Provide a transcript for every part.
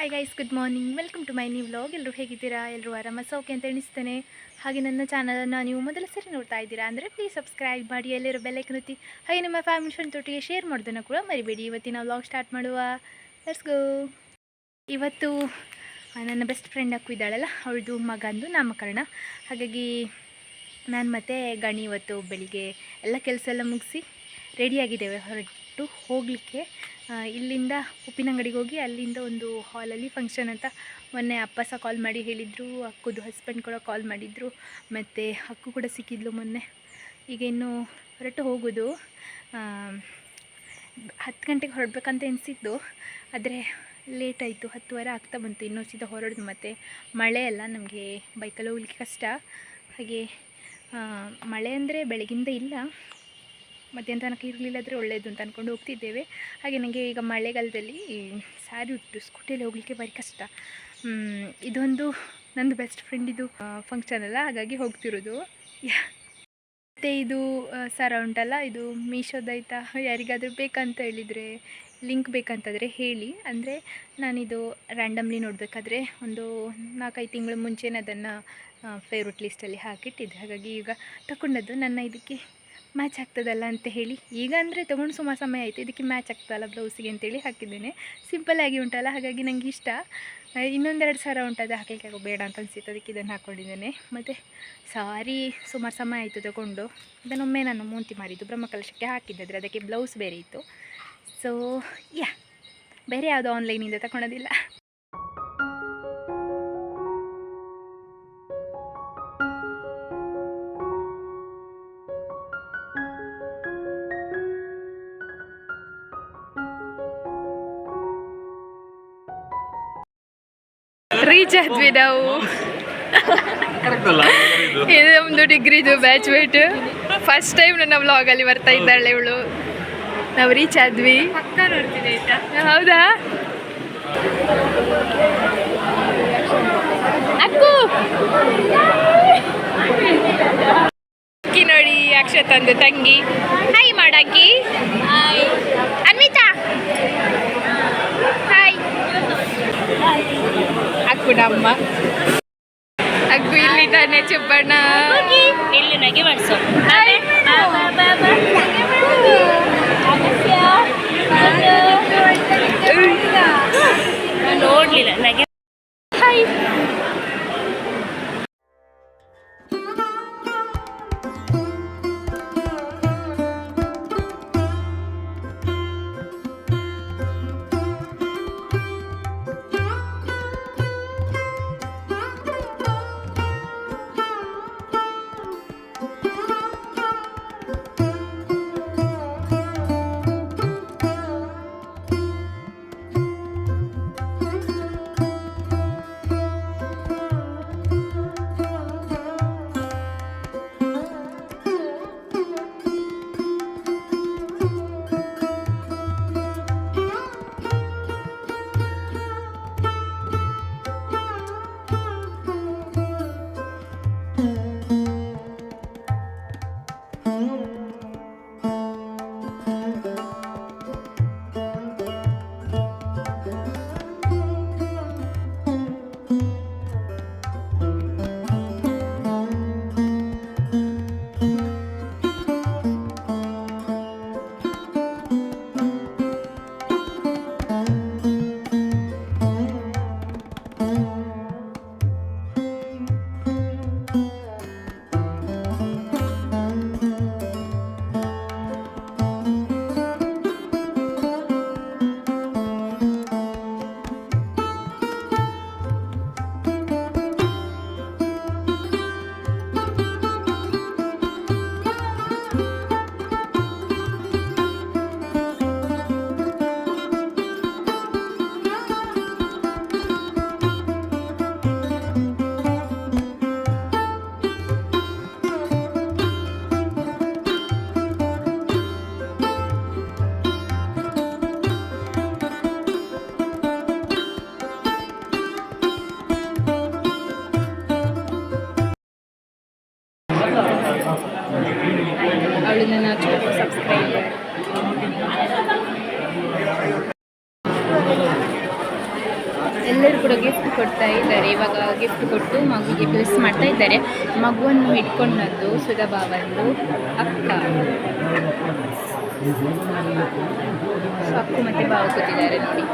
Hi guys, good morning. Welcome to my new vlog. ಎಲ್ಲರೂ ಹೇಗಿದ್ದೀರಾ? ಎಲ್ಲರೂ ಆರಾಮ ಸೌಖ್ಯ ಅಂತ ಎಣಿಸ್ತೇನೆ. ಹಾಗೆ ನನ್ನ ಚಾನಲನ್ನು ನೀವು ಮೊದಲ ಸರಿ ನೋಡ್ತಾ ಇದ್ದೀರಾ ಅಂದರೆ ಪ್ಲೀಸ್ ಸಬ್ಸ್ಕ್ರೈಬ್ ಮಾಡಿ, ಎಲ್ಲರೂ ಬೆಲ್ಲೈಕನ್ ಒತ್ತಿ. ಹಾಗೆ ನಿಮ್ಮ ಫ್ಯಾಮಿಲಿ ಫ್ರೆಂಡ್ ಒಟ್ಟಿಗೆ ಶೇರ್ ಮಾಡೋದನ್ನು ಕೂಡ ಮರಿಬೇಡಿ. ಇವತ್ತಿನ ವ್ಲಾಗ್ ಸ್ಟಾರ್ಟ್ ಮಾಡುವ. Let's go. ಇವತ್ತು ನನ್ನ ಬೆಸ್ಟ್ ಫ್ರೆಂಡ್ ಅಕ್ಕು ಇದ್ದಾಳಲ್ಲ, ಅವಳದು ಮಗಂದು ನಾಮಕರಣ. ಹಾಗಾಗಿ ನಾನು ಮತ್ತು ಗಣಿ ಇವತ್ತು ಬೆಳಿಗ್ಗೆ ಎಲ್ಲ ಕೆಲಸ ಎಲ್ಲ ಮುಗಿಸಿ ರೆಡಿಯಾಗಿದ್ದೇವೆ ಹೊರಟು ಹೋಗಲಿಕ್ಕೆ. ಇಲ್ಲಿಂದ ಉಪ್ಪಿನಂಗಡಿಗೆ ಹೋಗಿ ಅಲ್ಲಿಂದ ಒಂದು ಹಾಲಲ್ಲಿ ಫಂಕ್ಷನ್ ಅಂತ ಮೊನ್ನೆ ಅಪ್ಪ ಸಹ ಕಾಲ್ ಮಾಡಿ ಹೇಳಿದರು. ಅಕ್ಕುದು ಹಸ್ಬೆಂಡ್ ಕೂಡ ಕಾಲ್ ಮಾಡಿದರು, ಮತ್ತು ಅಕ್ಕು ಕೂಡ ಸಿಕ್ಕಿದ್ಲು ಮೊನ್ನೆ. ಈಗ ಇನ್ನು ಹೊರಟು ಹೋಗೋದು. 10 ಗಂಟೆಗೆ ಹೊರಡಬೇಕಂತ ಎನಿಸಿದ್ದು, ಆದರೆ ಲೇಟ್ ಆಯಿತು, 10:15 ಆಗ್ತಾ ಬಂತು. ಇನ್ನೂ ಸೀದಾ ಹೊರಡೋದು. ಮತ್ತು ಮಳೆ ಅಲ್ಲ, ನಮಗೆ ಬೈಕಲ್ಲಿ ಹೋಗ್ಲಿಕ್ಕೆ ಕಷ್ಟ. ಹಾಗೆ ಮಳೆ ಅಂದರೆ ಬೆಳಗಿಂದ ಇಲ್ಲ, ಮಧ್ಯಾಹ್ನ ತನಕ ಇರಲಿಲ್ಲ ಆದರೆ ಒಳ್ಳೆಯದು ಅಂತ ಅಂದ್ಕೊಂಡು ಹೋಗ್ತಿದ್ದೇವೆ. ಹಾಗೆ ನನಗೆ ಈಗ ಮಳೆಗಾಲದಲ್ಲಿ ಸ್ಯಾರಿ ಉಟ್ಟು ಸ್ಕೂಟಿಯಲ್ಲಿ ಹೋಗಲಿಕ್ಕೆ ಭಾರಿ ಕಷ್ಟ. ಇದೊಂದು ನಂದು ಬೆಸ್ಟ್ ಫ್ರೆಂಡಿದು ಫಂಕ್ಷನ್ ಅಲ್ಲ, ಹಾಗಾಗಿ ಹೋಗ್ತಿರೋದು. ಮತ್ತು ಇದು ಸರ ಉಂಟಲ್ಲ, ಇದು ಮೀಶೋದಾಯ್ತಾ, ಯಾರಿಗಾದರೂ ಬೇಕಂತ ಹೇಳಿದರೆ, ಲಿಂಕ್ ಬೇಕಂತಂದರೆ ಹೇಳಿ. ಅಂದರೆ ನಾನಿದು ರ್ಯಾಂಡಮ್ಲಿ ನೋಡಬೇಕಾದ್ರೆ ಒಂದು 4-5 ತಿಂಗಳ ಮುಂಚೆನೇ ಅದನ್ನು ಫೇವ್ರೆಟ್ ಲಿಸ್ಟಲ್ಲಿ ಹಾಕಿಟ್ಟಿದ್ದೆ. ಹಾಗಾಗಿ ಈಗ ತಗೊಂಡದ್ದು ನನ್ನ ಇದಕ್ಕೆ ಮ್ಯಾಚ್ ಆಗ್ತದಲ್ಲ ಅಂತ ಹೇಳಿ. ಈಗ ಅಂದರೆ ತೊಗೊಂಡು ಸುಮಾರು ಸಮಯ ಆಯಿತು, ಇದಕ್ಕೆ ಮ್ಯಾಚ್ ಆಗ್ತದಲ್ಲ ಬ್ಲೌಸಿಗೆ ಅಂತೇಳಿ ಹಾಕಿದ್ದೇನೆ. ಸಿಂಪಲ್ಲಾಗಿ ಉಂಟಲ್ಲ, ಹಾಗಾಗಿ ನನಗೆ ಇಷ್ಟ. ಇನ್ನೊಂದೆರಡು ಸರ ಉಂಟದು ಹಾಕಲಿಕ್ಕೆ ಬೇಡ ಅಂತ ಅನಿಸಿತ್ತು, ಅದಕ್ಕೆ ಇದನ್ನು ಹಾಕ್ಕೊಂಡಿದ್ದೇನೆ. ಮತ್ತು ಸಾರಿ ಸುಮಾರು ಸಮಯ ಆಯಿತು ತಗೊಂಡು. ಇದನ್ನೊಮ್ಮೆ ನಾನು ಮೂಂತಿ ಮಾಡಿದ್ದು ಬ್ರಹ್ಮಕಲಶಕ್ಕೆ ಹಾಕಿದ್ದಾದರೆ ಅದಕ್ಕೆ ಬ್ಲೌಸ್ ಬೇರೆ ಇತ್ತು. ಸೊ ಬೇರೆ ಯಾವುದೋ ಆನ್ಲೈನಿಂದ ತಗೊಳ್ಳೋದಿಲ್ಲ. ರೀಚ್ ಆದ್ವಿ ನಾವು. ಇದು ಒಂದು ಡಿಗ್ರಿದು ಬ್ಯಾಚ್ ವೇಟ್. ಫಸ್ಟ್ ಟೈಮ್ ನನ್ನ ವ್ಲಾಗಲ್ಲಿ ಬರ್ತಾ ಇದ್ದಾಳೆ ಇವಳು. ನಾವು ರೀಚ್ ಆದ್ವಿ. ಹೌದಾ ಅಕ್ಕು? ಅಕ್ಕಿ ನೋಡಿ, ಅಕ್ಷತಂದು ತಂಗಿ. ಹಾಯ್ ಮಾಡಕ್ಕಿ. ಅನ್ವಿತಾ ಹಾಯ್. ಅಕ್ಕು ನಮ್ಮ ಅಕ್ಕು ಇಲ್ಲಿ ತಾನೆ ಚುಪ್ಪಣ್ಣ ಇಲ್ಲಿ ನಗೆ ಮಾಡಿಸೋ ನೋಡ್ಲಿಲ್ಲ ನಗೆ. ಹಾಯ್. ಗಿಫ್ಟ್ ಕೊಡ್ತಾ ಇದ್ದಾರೆ. ಇವಾಗ ಗಿಫ್ಟ್ ಕೊಟ್ಟು ಮಗುಗೆ ಬ್ಲೆಸ್ ಮಾಡ್ತಾ ಇದ್ದಾರೆ. ಮಗುವನ್ನು ಇಟ್ಕೊಂಡದ್ದು ಸುಧಾಭಾವಂದು ಅಕ್ಕ. ಸೊ ಅಕ್ಕು ಮತ್ತು ಬಾವು ಕೂತಿದ್ದಾರೆ ನೋಡಿ.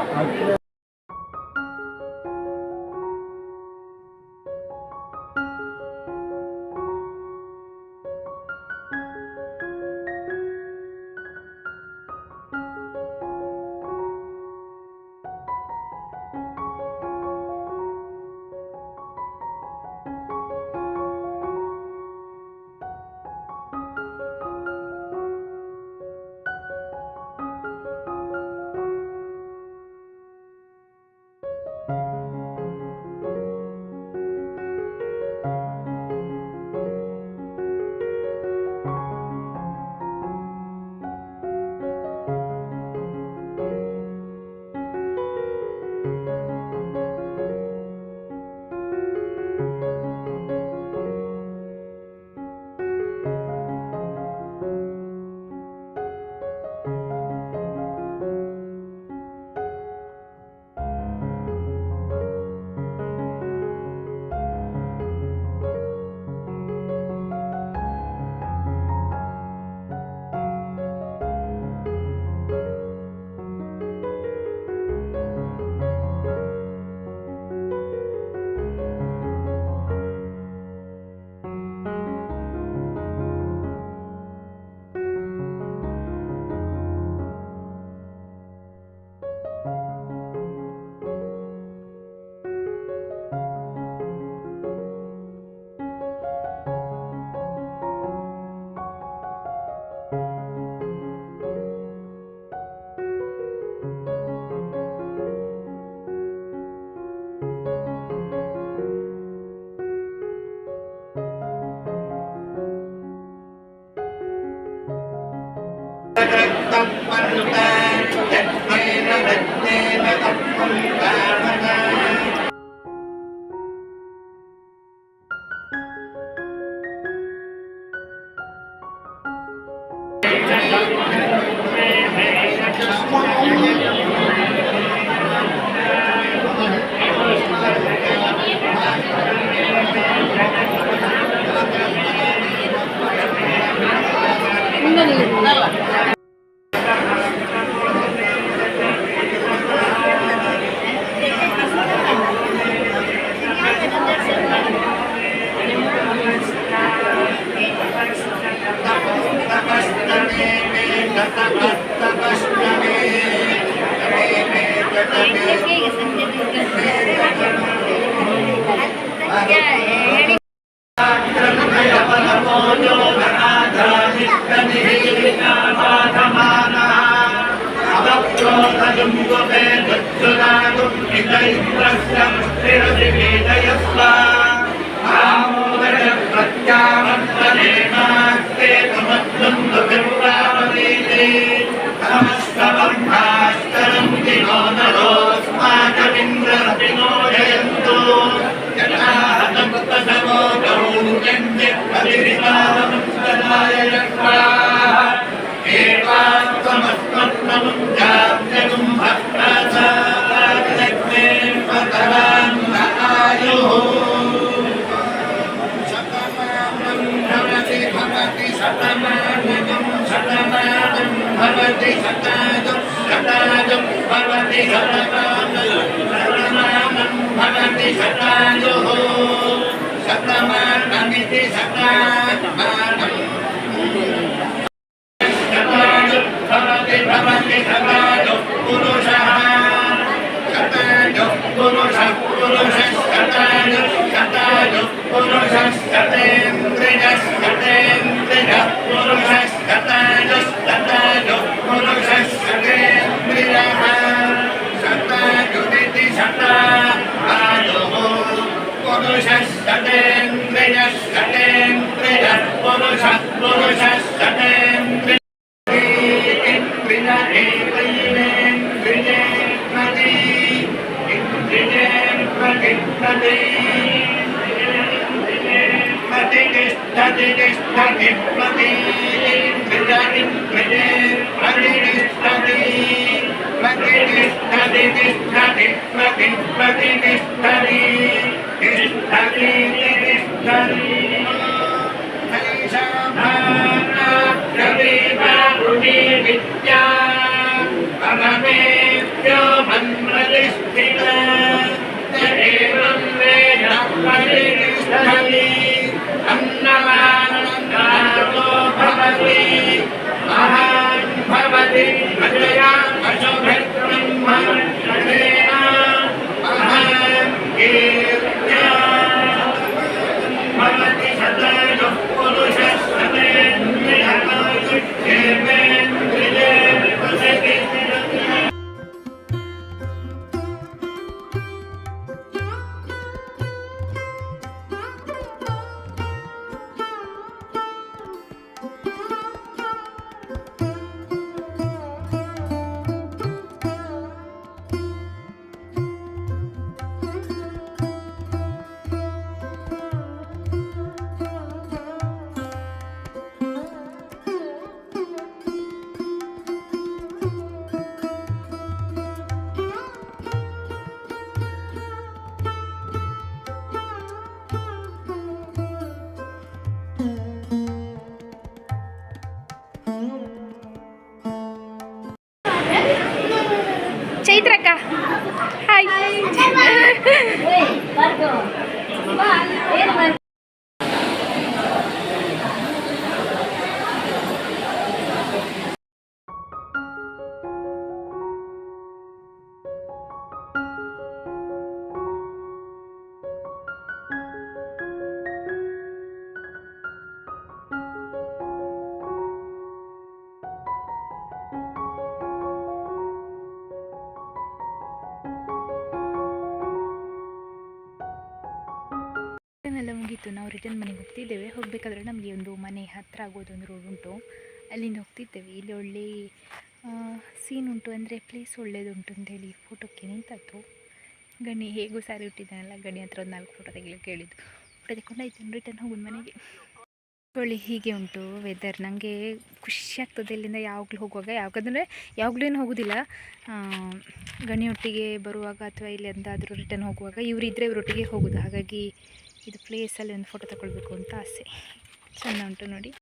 Prati ಚೈತ್ರಕ್ಕ ಹಾಯ್. ಎಲ್ಲ ಮುಗೀತು, ನಾವು ರಿಟರ್ನ್ ಮನೆಗೆ ಹೋಗ್ತಿದ್ದೇವೆ. ಹೋಗಬೇಕಾದ್ರೆ ನಮಗೆ ಒಂದು ಮನೆ ಹತ್ತಿರ ಆಗೋದು ಒಂದು ರೋಡ್ ಉಂಟು, ಅಲ್ಲಿಂದ ಹೋಗ್ತಿದ್ದೇವೆ. ಇಲ್ಲಿ ಒಳ್ಳೆ ಸೀನ್ ಉಂಟು, ಅಂದರೆ ಪ್ಲೇಸ್ ಒಳ್ಳೇದುಂಟು ಅಂತೇಳಿ ಫೋಟೋಕ್ಕೆ ನಿಂತದ್ದು. ಗಣಿ ಹೇಗೂ ಸಾರಿ ಹುಟ್ಟಿದ್ದಾನಲ್ಲ, ಗಣಿ ಹತ್ರ ಒಂದು 4 ಫೋಟೋ ತೆಗಿಲಿಕ್ಕೆ ಹೇಳಿದ್ದು. ಫೋಟೋ ತೆಗೊಂಡಾಯ್ತು, ರಿಟರ್ನ್ ಹೋಗೋದು ಮನೆಗೆ. ಒಳ್ಳೆ ಹೀಗೆ ಉಂಟು ವೆದರ್. ನನಗೆ ಖುಷಿ ಆಗ್ತದೆ ಇಲ್ಲಿಂದ ಯಾವಾಗಲೂ ಹೋಗುವಾಗ. ಯಾವಾಗಂದರೆ ಯಾವಾಗಲೂ ಏನು ಹೋಗೋದಿಲ್ಲ, ಗಣಿಯೊಟ್ಟಿಗೆ ಬರುವಾಗ ಅಥವಾ ಇಲ್ಲಿ ಎಂದಾದರೂ ರಿಟರ್ನ್ ಹೋಗುವಾಗ ಇವರಿದ್ದರೆ ಇವರೊಟ್ಟಿಗೆ ಹೋಗೋದು. ಹಾಗಾಗಿ ಇದು ಪ್ಲೇಸಲ್ಲಿ ಒಂದು ಫೋಟೋ ತಗೊಳ್ಬೇಕು ಅಂತ ಆಸೆ. ಚೆಂದ ಉಂಟು ನೋಡಿ.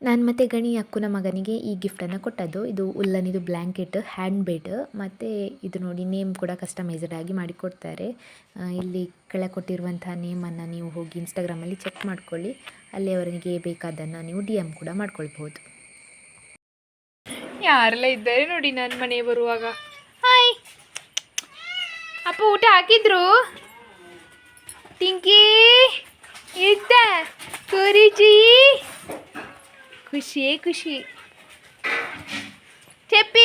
ನಾನು ಮತ್ತು ಗಣಿ ಅಕ್ಕನ ಮಗನಿಗೆ ಈ ಗಿಫ್ಟನ್ನು ಕೊಟ್ಟದ್ದು. ಇದು ಉಲ್ಲನಿದು ಬ್ಲ್ಯಾಂಕೆಟ್, ಹ್ಯಾಂಡ್ ಬೇಡ್, ಮತ್ತು ಇದು ನೋಡಿ ನೇಮ್ ಕೂಡ ಕಸ್ಟಮೈಸ್ಡ್ ಆಗಿ ಮಾಡಿಕೊಡ್ತಾರೆ. ಇಲ್ಲಿ ಕೆಳಗೆ ಕೊಟ್ಟಿರುವಂತಹ ನೇಮನ್ನು ನೀವು ಹೋಗಿ ಇನ್ಸ್ಟಾಗ್ರಾಮಲ್ಲಿ ಚೆಕ್ ಮಾಡ್ಕೊಳ್ಳಿ. ಅಲ್ಲಿ ಅವರಿಗೆ ಬೇಕಾದನ್ನು ನೀವು DM ಕೂಡ ಮಾಡ್ಕೊಳ್ಬೋದು. ಯಾರೆಲ್ಲ ಇದ್ದಾರೆ ನೋಡಿ ನನ್ನ ಮನೆ ಬರುವಾಗ. ಹಾಯ್ ಅಪ್ಪ, ಊಟ ಹಾಕಿದ್ರು? ಟಿಂಕಿ ಇದ್ದ ಗುರುಜಿ, ಖುಷಿಯೇ ಖುಷಿ. ಚೆಪ್ಪಿ